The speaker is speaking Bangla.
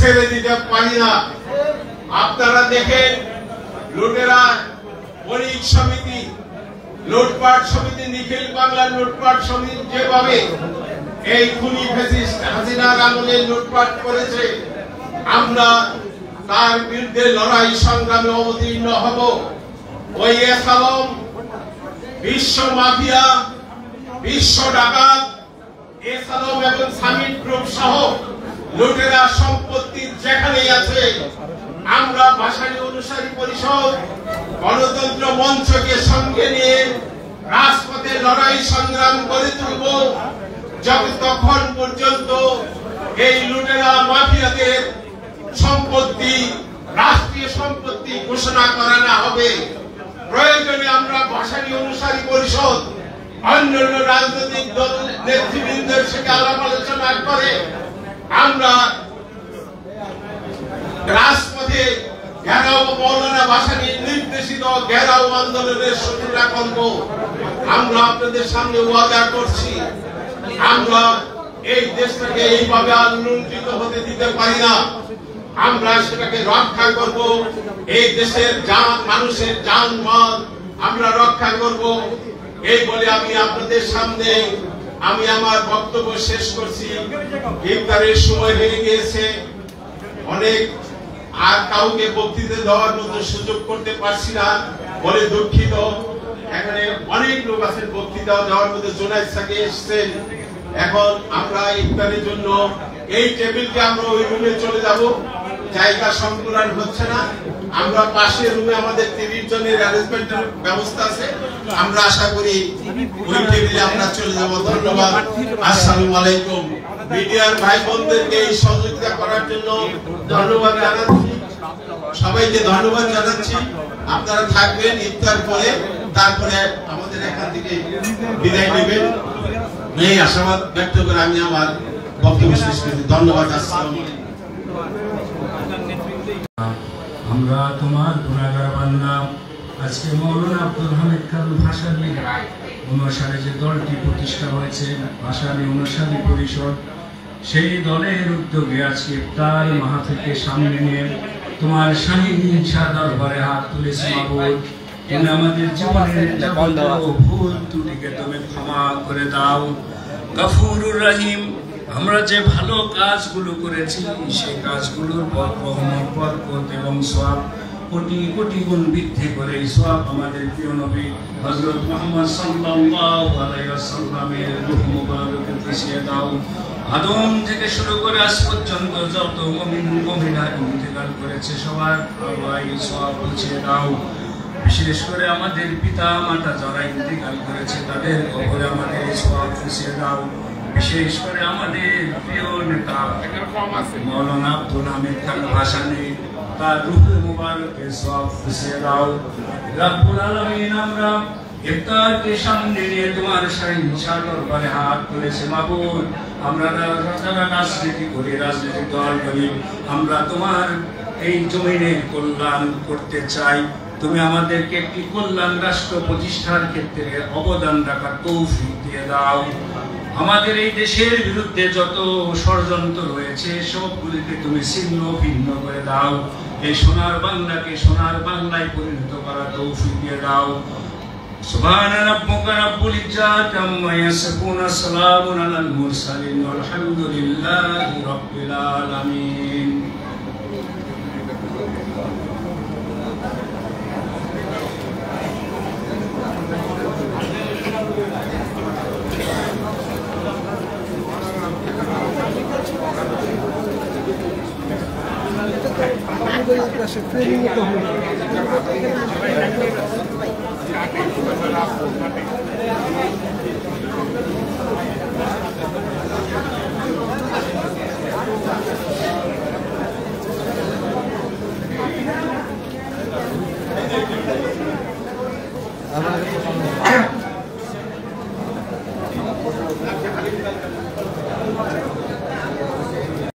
ছেড়ে দিতে পারি না। আপনারা দেখেন, লুটেরা বণিক সমিতি, লুটপাট সমিতি, নিখিল বাংলা লুটপাট সমিতি যেভাবে এই খুনি ফ্যাসিস্ট হাসিনার আমলে লুটপাট করেছে, আমরা তার বিরুদ্ধে লড়াই সংগ্রামে অবতীর্ণ হব। ওই এসালম, বিশ্ব মাফিয়া, বিশ্ব ডাকাত এসালম এবং সামিট গ্রুপ সহ লুটেরা সম্পত্তি যেখানেই আছে, আমরা ভাষানী অনুসারী পরিষদ গণতন্ত্র মঞ্চকে সঙ্গে নিয়ে রাজপথে লড়াই সংগ্রাম করে তুলব যতক্ষণ পর্যন্ত এই লুটেরা মাফিয়াদের সম্পত্তি রাষ্ট্রীয় সম্পত্তি ঘোষণা করা না হবে। প্রয়োজনে আমরা ভাষানী অনুসারী পরিষদ অন্যান্য রাজনৈতিক দল নেতৃবৃন্দের সাথে আলাপ আলোচনা করে আমরা রাজপথে ঘেরাও, মৌলানা ভাসানীর নির্দেশিত ঘেরাও আন্দোলনের সূচনা করব। আমরা আপনাদের সামনে ওয়াদা করছি, আমরা এই দেশটাকে এইভাবে আর লুণ্ঠিত হতে দিতে পারি না। আমরা সেটাকে রক্ষা করব, এই দেশের মানুষের জানমাল আমরা রক্ষা করব। এই বলে আমি আপনাদের সামনে আমি আমার বক্তব্য শেষ করছি। ইফতারের সময় হয়ে গিয়েছে, অনেক আর কাউকে বক্তৃতা দেওয়ার মতো সুযোগ করতে পারছি না বলে দুঃখিত। এখানে অনেক লোক আছেন বক্তৃতা দেওয়ার মতো, জোনায়েদ সাকি এসেছেন। এখন আমরা ইফতারের জন্য এই টেবিলকে আমরা ওই রুমে চলে যাব, জায়গা সংকুলান হচ্ছে না। আমরা পাশের রুমে আমাদের 30 জনের অ্যারেঞ্জমেন্টের ব্যবস্থা আছে, আমরা আশা করি ওই টেবিলে আমরা চলে যাব। ধন্যবাদ, আসসালামু আলাইকুম। মিডিয়ার ভাই বোনদেরকে এই সহযোগিতা করার জন্য ধন্যবাদ জানাচ্ছি, সবাইকে ধন্যবাদ জানাচ্ছি। আপনারা থাকবেন ইফতার পরে, তারপরে আমাদের এখান থেকে বিদায় নেবেন। এই আশাবাদ ব্যক্ত করে আমি আমার বক্তব্য শেষ করছি। ধন্যবাদ, আসসালামু আলাইকুম। আমরা তোমার গুনাহগার বান্দা। আজকে মৌলানা আব্দুল হামিদ খান ভাসানী অনুসারে যে দলটি প্রতিষ্ঠা হয়েছে, ভাসানী অনুসারী পরিষদ, সেই দলের উদ্যোগে আজকে ইফতার মাহফিলকে সামনে নিয়ে তোমার শাহী ইনশা দরবারে হাত তুলেছি। মাবুদ, তুমি আমাদের জীবনের ভুল ত্রুটিকে তুমি ক্ষমা করে দাও। গফুরুর রহিম, আমরা যে ভালো কাজগুলো করেছি সেই কাজগুলোর রহমত, বরকত এবং সওয়াব কোটি কোটি গুণ বৃদ্ধি করে এই সওয়াব আমাদের প্রিয় নবী হযরত মুহাম্মদ সাল্লাল্লাহু আলাইহি ওয়াসাল্লামের রূহ মুবারকে পৌঁছে দাও। আদম থেকে শুরু করে আজ পর্যন্ত যত মুমিন মুমিনা ইন্তেকাল করেছে সবার এই সওয়াব পৌঁছে দাও। বিশেষ করে আমাদের পিতা মাতা যারা ইন্তেকাল করেছে তাদের কবরে আমাদের এই সওয়াব পৌঁছে দাও। বিশেষ করে আমাদের প্রিয় নেতা মৌলানা আব্দুল হামিদ খান ভাসানী, তার রূহ মুবারকে সওয়াব পৌঁছে দাও। রব্বুল আলামিন, আমরা ইফতারকে সামনে নিয়ে তোমার শাহী দরবারে হাত তুলেছি। মাবুদ, আমরা যারা রাজনীতি করি, রাজনীতি দল করি, আমরা তোমার এই জমিনে কল্যাণ করতে চাই। তুমি আমাদেরকে একটি কল্যাণ রাষ্ট্র প্রতিষ্ঠার ক্ষেত্রে অবদান রাখার তৌফিক দিয়ে দাও। আমাদের এই দেশের বিরুদ্ধে যত ষড়যন্ত্র রয়েছে সবগুলিকে তুমি ছিন্ন ভিন্ন করে দাও। এই সোনার বাংলাকে সোনার বাংলায় পরিণত করার তৌফিক দিয়ে দাও। সুবহান রাব্বিকা রাব্বুল ইজ্জাতি আম্মা ইয়াসিফুন, সালামুন আলাল মুরসালিন, আলহামদুলিল্লাহি রাব্বিল আলামিন। Se fue